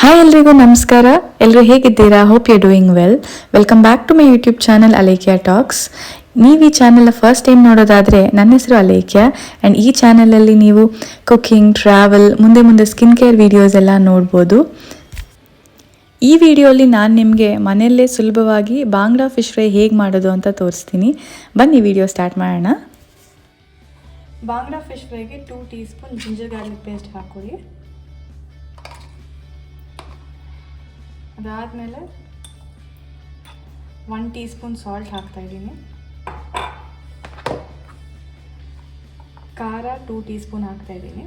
Hi ಎಲ್ರಿಗೂ ನಮಸ್ಕಾರ. ಎಲ್ಲರೂ ಹೇಗಿದ್ದೀರಾ? Hope you doing well. Welcome back to my YouTube channel Alekhya talks. ನೀವು ಈ ಚಾನಲ್ನ ಫಸ್ಟ್ ಟೈಮ್ ನೋಡೋದಾದರೆ ನನ್ನ ಹೆಸರು ಅಲೇಖ್ಯ ಆ್ಯಂಡ್ ಈ ಚಾನಲಲ್ಲಿ ನೀವು ಕುಕ್ಕಿಂಗ್, ಟ್ರಾವೆಲ್, ಮುಂದೆ ಸ್ಕಿನ್ ಕೇರ್ ವೀಡಿಯೋಸ್ ಎಲ್ಲ ನೋಡ್ಬೋದು. ಈ ವಿಡಿಯೋಲಿ ನಾನು ನಿಮಗೆ ಮನೆಯಲ್ಲೇ ಸುಲಭವಾಗಿ ಬಾಂಗ್ಡಾ ಫಿಶ್ ಫ್ರೈ ಹೇಗೆ ಮಾಡೋದು ಅಂತ ತೋರಿಸ್ತೀನಿ. ಬನ್ನಿ ವಿಡಿಯೋ ಸ್ಟಾರ್ಟ್ ಮಾಡೋಣ. ಬಾಂಗ್ಡಾ ಫಿಶ್ ಫ್ರೈಗೆ 2 teaspoon ginger garlic paste ಹಾಕೊಳ್ಳಿ. ಅದಾದಮೇಲೆ 1 ಟೀ ಸ್ಪೂನ್ ಸಾಲ್ಟ್ ಹಾಕ್ತಾಯಿದ್ದೀನಿ. ಖಾರ 2 ಟೀ ಸ್ಪೂನ್ ಹಾಕ್ತಾಯಿದ್ದೀನಿ.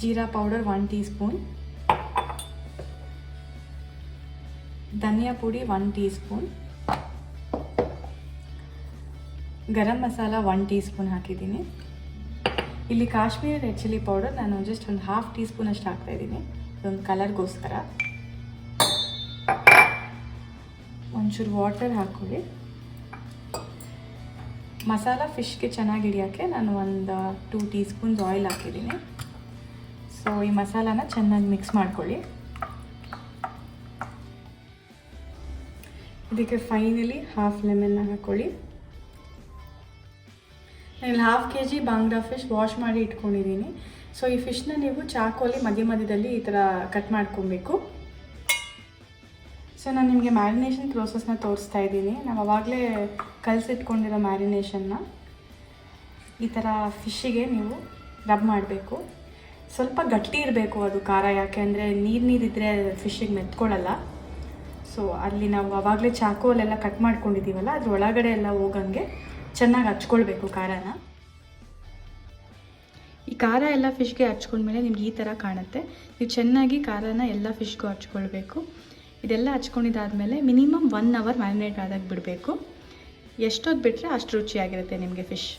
Jeera powder 1 teaspoon. Dhaniya ಪುಡಿ 1 teaspoon. Garam masala 1 teaspoon ಹಾಕಿದ್ದೀನಿ. ಇಲ್ಲಿ ಕಾಶ್ಮೀರಿ ರೆಡ್ ಚಿಲ್ಲಿ ಪೌಡರ್ ನಾನು ಜಸ್ಟ್ ಒಂದು 1/2 ಟೀ ಸ್ಪೂನ್ ಅಷ್ಟು ಹಾಕ್ತಾಯಿದ್ದೀನಿ, ಇದೊಂದು ಕಲರ್ಗೋಸ್ಕರ. ಒಂಚೂರು ವಾಟರ್ ಹಾಕ್ಕೊಳ್ಳಿ. ಮಸಾಲ ಫಿಶ್ಗೆ ಚೆನ್ನಾಗಿ ಹಿಡಿಯೋಕ್ಕೆ ನಾನು ಒಂದು 2 ಟೀ ಸ್ಪೂನ್ಸ್ ಆಯಿಲ್ ಹಾಕಿದ್ದೀನಿ. ಸೊ ಈ ಮಸಾಲಾನ ಚೆನ್ನಾಗಿ ಮಿಕ್ಸ್ ಮಾಡ್ಕೊಳ್ಳಿ. ಇದಕ್ಕೆ ಫೈನಲಿ 1/2 ಲೆಮನ್ನ ಹಾಕ್ಕೊಳ್ಳಿ. ನಾನು 1/2 kg ಬಾಂಗ್ಡಾ ಫಿಶ್ ವಾಶ್ ಮಾಡಿ ಇಟ್ಕೊಂಡಿದ್ದೀನಿ. ಸೊ ಈ ಫಿಶ್ನ ನೀವು ಚಾಕೋಲಿ ಮಧ್ಯದಲ್ಲಿ ಈ ಥರ ಕಟ್ ಮಾಡ್ಕೊಬೇಕು. ಸೊ ನಾನು ನಿಮಗೆ ಮ್ಯಾರಿನೇಷನ್ ಪ್ರೋಸೆಸ್ನ ತೋರಿಸ್ತಾ ಇದ್ದೀನಿ. ನಾವು ಆವಾಗಲೇ ಕಲಸಿಟ್ಕೊಂಡಿರೋ ಮ್ಯಾರಿನೇಷನ್ನ ಈ ಥರ ಫಿಶ್ಶಿಗೆ ನೀವು ರಬ್ ಮಾಡಬೇಕು. ಸ್ವಲ್ಪ ಗಟ್ಟಿ ಇರಬೇಕು ಅದು ಖಾರ, ಯಾಕೆ ಅಂದರೆ ನೀರಿದ್ದರೆ ಫಿಶ್ಶಿಗೆ ಮೆತ್ಕೊಳ್ಳಲ್ಲ. ಸೊ ಅಲ್ಲಿ ನಾವು ಆವಾಗಲೇ ಚಾಕೋಲೆಲ್ಲ ಕಟ್ ಮಾಡ್ಕೊಂಡಿದ್ದೀವಲ್ಲ, ಅದ್ರ ಒಳಗಡೆ ಎಲ್ಲ ಹೋಗಂಗೆ ಚೆನ್ನಾಗಿ ಹಚ್ಕೊಳ್ಬೇಕು ಖಾರನ. ಈ ಖಾರ ಎಲ್ಲ ಫಿಶ್ಗೆ ಹಚ್ಕೊಂಡ್ಮೇಲೆ ನಿಮ್ಗೆ ಈ ಥರ ಕಾಣುತ್ತೆ. ನೀವು ಚೆನ್ನಾಗಿ ಖಾರನ ಎಲ್ಲ ಫಿಶ್ಗೂ ಹಚ್ಕೊಳ್ಬೇಕು. ಇದೆಲ್ಲ ಹಚ್ಕೊಂಡಿದ್ದಾದಮೇಲೆ ಮಿನಿಮಮ್ 1 ಅವರ್ ಮ್ಯಾರಿನೇಟ್ ಆದಾಗ ಬಿಡಬೇಕು. ಎಷ್ಟೊತ್ತು ಬಿಟ್ಟರೆ ಅಷ್ಟು ರುಚಿಯಾಗಿರುತ್ತೆ ನಿಮಗೆ ಫಿಶ್.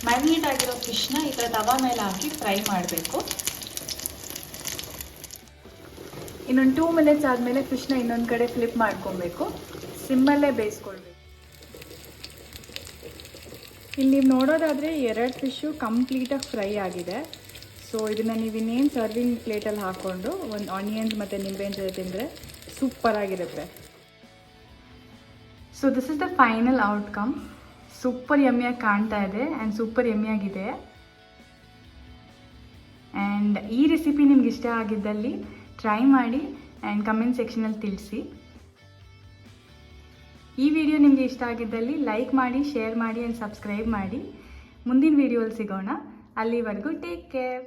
ಮ್ಯಾರಿನೇಟ್ ಆಗಿರೋ ಫಿಶ್ನ ಈ ಥರ ತವಾ ಮೇಲೆ ಹಾಕಿ ಫ್ರೈ ಮಾಡಬೇಕು. ಇನ್ನೊಂದು 2 ಮಿನಿಟ್ಸ್ ಆದಮೇಲೆ ಫಿಶ್ನ ಇನ್ನೊಂದು ಕಡೆ ಫ್ಲಿಪ್ ಮಾಡ್ಕೊಬೇಕು. ಸಿಮ್ಮಲ್ಲೇ ಬೇಯಿಸ್ಕೊಳ್ಬೇಕು. ಇಲ್ಲಿ ನೀವು ನೋಡೋದಾದರೆ 2 ಫಿಶ್ಶು ಕಂಪ್ಲೀಟಾಗಿ ಫ್ರೈ ಆಗಿದೆ. ಸೊ ಇದನ್ನು ನೀವು ಇನ್ನೇನು ಸರ್ವಿಂಗ್ ಪ್ಲೇಟಲ್ಲಿ ಹಾಕ್ಕೊಂಡು ಒಂದು ಆನಿಯನ್ಸ್ ಮತ್ತು ನಿಂಬೆಹಣ್ಣು ಜೊತೆ ತಿಂದರೆ ಸೂಪರಾಗಿರುತ್ತೆ. So this is the final outcome. Super ಯಮ್ಮಿಯಾಗಿ ಕಾಣ್ತಾ ಇದೆ ಆ್ಯಂಡ್ ಸೂಪರ್ ಯಮ್ಮಿಯಾಗಿದೆ. ಆ್ಯಂಡ್ ಈ ರೆಸಿಪಿ ನಿಮ್ಗೆ ಇಷ್ಟ ಆಗಿದ್ದಲ್ಲಿ ಟ್ರೈ ಮಾಡಿ ಆ್ಯಂಡ್ ಕಮೆಂಟ್ ಸೆಕ್ಷನಲ್ಲಿ ತಿಳಿಸಿ. ಈ ವಿಡಿಯೋ ನಿಮಗೆ ಇಷ್ಟ ಆಗಿದ್ದಲ್ಲಿ ಲೈಕ್ ಮಾಡಿ, ಶೇರ್ ಮಾಡಿ ಆ್ಯಂಡ್ ಸಬ್ಸ್ಕ್ರೈಬ್ ಮಾಡಿ. ಮುಂದಿನ ವಿಡಿಯೋಲಿ ಸಿಗೋಣ. ಅಲ್ಲಿವರೆಗೂ ಟೇಕ್ ಕೇರ್.